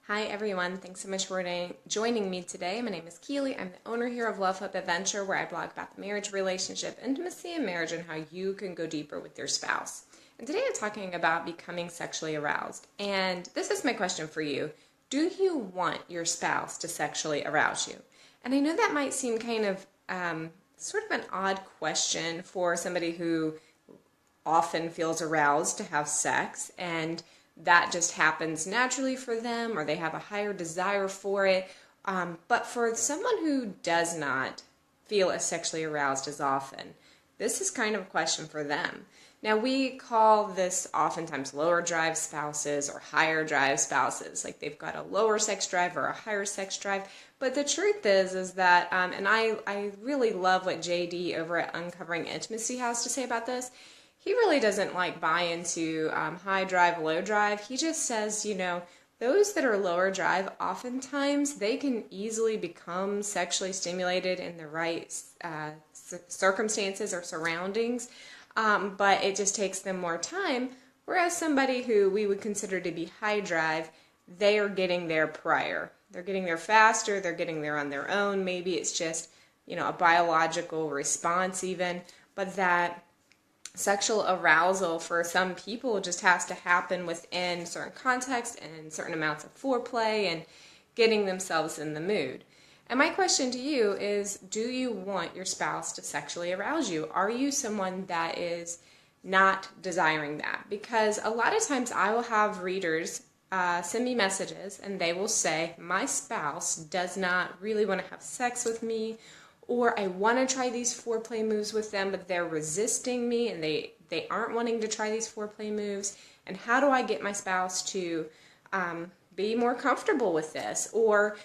Hi everyone, thanks so much for joining me today. My name is Keely. I'm the owner here of Love Hope Adventure, where I blog about the marriage, relationship, intimacy, and marriage, and how you can go deeper with your spouse. And today I'm talking about becoming sexually aroused. And this is my question for you. Do you want your spouse to sexually arouse you? And I know that might seem kind of sort of an odd question for somebody who often feels aroused to have sex, and that just happens naturally for them, or they have a higher desire for it. But for someone who does not feel as sexually aroused as often, this is kind of a question for them. Now, we call this oftentimes lower drive spouses or higher drive spouses, like they've got a lower sex drive or a higher sex drive. But the truth is that, and I really love what JD over at Uncovering Intimacy has to say about this. He really doesn't buy into high drive, low drive. He just says, those that are lower drive, oftentimes they can easily become sexually stimulated in the right circumstances or surroundings, but it just takes them more time. Whereas somebody who we would consider to be high drive, they are getting there prior. They're getting there faster, they're getting there on their own. Maybe it's just, a biological response even, but that sexual arousal for some people just has to happen within certain context and certain amounts of foreplay and getting themselves in the mood. And my question to you is, do you want your spouse to sexually arouse you? Are you someone that is not desiring that? Because a lot of times I will have readers send me messages and they will say, my spouse does not really want to have sex with me, or I want to try these foreplay moves with them, but they're resisting me and they aren't wanting to try these foreplay moves. And how do I get my spouse to be more comfortable with this or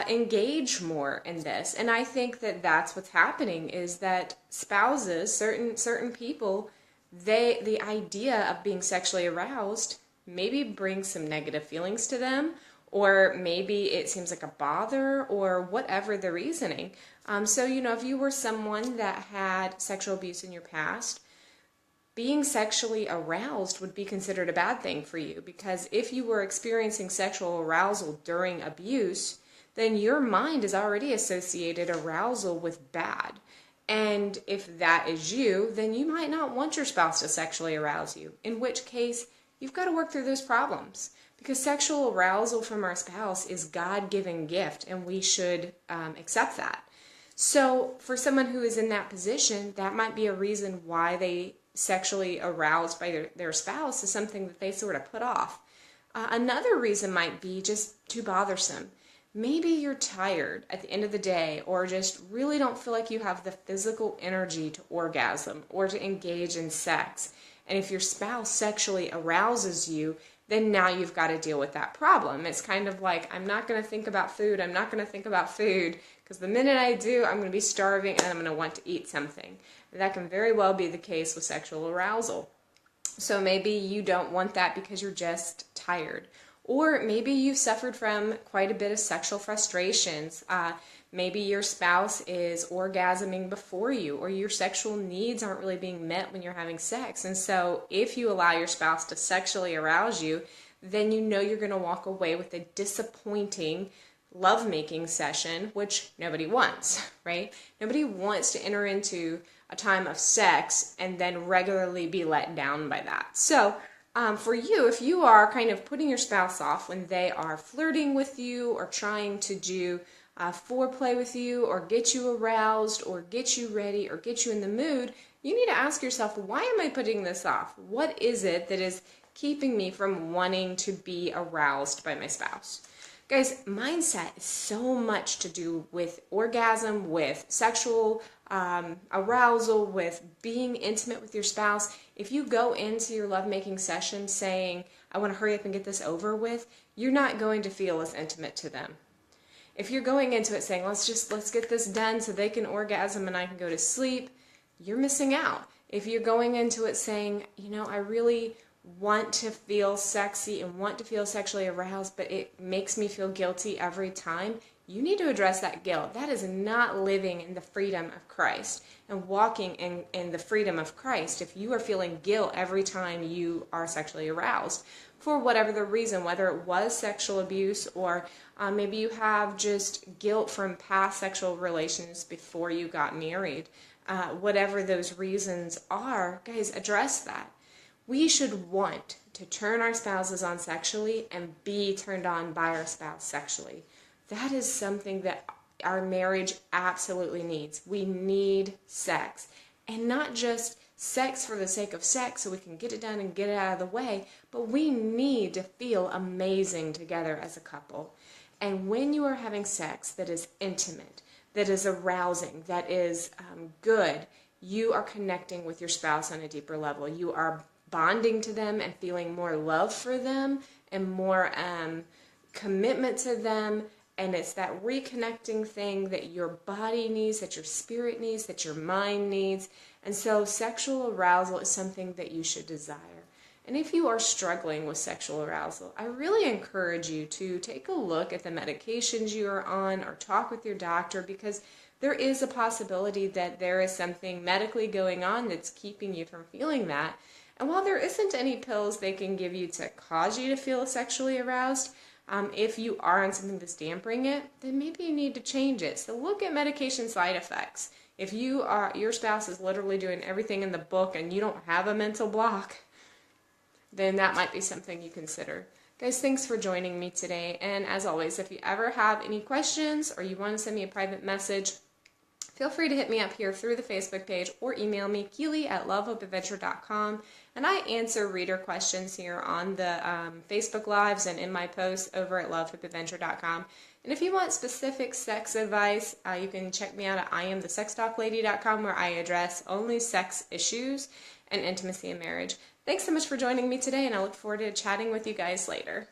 engage more in this? And I think that that's what's happening, is that spouses, certain people, the idea of being sexually aroused maybe brings some negative feelings to them, or maybe it seems like a bother, or whatever the reasoning. So, if you were someone that had sexual abuse in your past, being sexually aroused would be considered a bad thing for you, because if you were experiencing sexual arousal during abuse, then your mind has already associated arousal with bad. And if that is you, then you might not want your spouse to sexually arouse you, in which case you've got to work through those problems. Because sexual arousal from our spouse is God-given gift, and we should accept that. So for someone who is in that position, that might be a reason why they sexually aroused by their spouse is something that they sort of put off. Another reason might be just too bothersome. Maybe you're tired at the end of the day, or just really don't feel like you have the physical energy to orgasm or to engage in sex. And if your spouse sexually arouses you, then now you've got to deal with that problem. It's kind of like, I'm not going to think about food, because the minute I do, I'm going to be starving and I'm going to want to eat something. And that can very well be the case with sexual arousal. So maybe you don't want that because you're just tired. Or maybe you've suffered from quite a bit of sexual frustrations. Maybe your spouse is orgasming before you, or your sexual needs aren't really being met when you're having sex. And so if you allow your spouse to sexually arouse you, then you're going to walk away with a disappointing lovemaking session, which nobody wants, right? Nobody wants to enter into a time of sex and then regularly be let down by that. So for you, if you are kind of putting your spouse off when they are flirting with you or trying to do foreplay with you or get you aroused or get you ready or get you in the mood, you need to ask yourself, why am I putting this off? What is it that is keeping me from wanting to be aroused by my spouse? Guys, mindset is so much to do with orgasm, with sexual arousal, with being intimate with your spouse. If you go into your lovemaking session saying, I want to hurry up and get this over with, you're not going to feel as intimate to them. If you're going into it saying, let's get this done so they can orgasm and I can go to sleep, you're missing out. If you're going into it saying, I really want to feel sexy and want to feel sexually aroused, but it makes me feel guilty every time, you need to address that guilt. That is not living in the freedom of Christ and walking in the freedom of Christ if you are feeling guilt every time you are sexually aroused. for whatever the reason, whether it was sexual abuse or maybe you have just guilt from past sexual relations before you got married. Whatever those reasons are, guys, address that. We should want to turn our spouses on sexually and be turned on by our spouse sexually. That is something that our marriage absolutely needs. We need sex. And not just sex for the sake of sex so we can get it done and get it out of the way, but we need to feel amazing together as a couple. And when you are having sex that is intimate, that is arousing, that is good, you are connecting with your spouse on a deeper level. You are bonding to them and feeling more love for them and more commitment to them. And it's that reconnecting thing that your body needs, that your spirit needs, that your mind needs. And so sexual arousal is something that you should desire. And if you are struggling with sexual arousal, I really encourage you to take a look at the medications you are on or talk with your doctor, because there is a possibility that there is something medically going on that's keeping you from feeling that. And while there isn't any pills they can give you to cause you to feel sexually aroused, if you are on something that's dampening it, then maybe you need to change it. So look at medication side effects. If your spouse is literally doing everything in the book and you don't have a mental block, then that might be something you consider. Guys, thanks for joining me today. And as always, if you ever have any questions or you want to send me a private message, feel free to hit me up here through the Facebook page or email me, Keely@lovehopeadventure.com. And I answer reader questions here on the Facebook Lives and in my posts over at lovehopeadventure.com. And if you want specific sex advice, you can check me out at IamTheSexTalkLady.com, where I address only sex issues and intimacy in marriage. Thanks so much for joining me today, and I look forward to chatting with you guys later.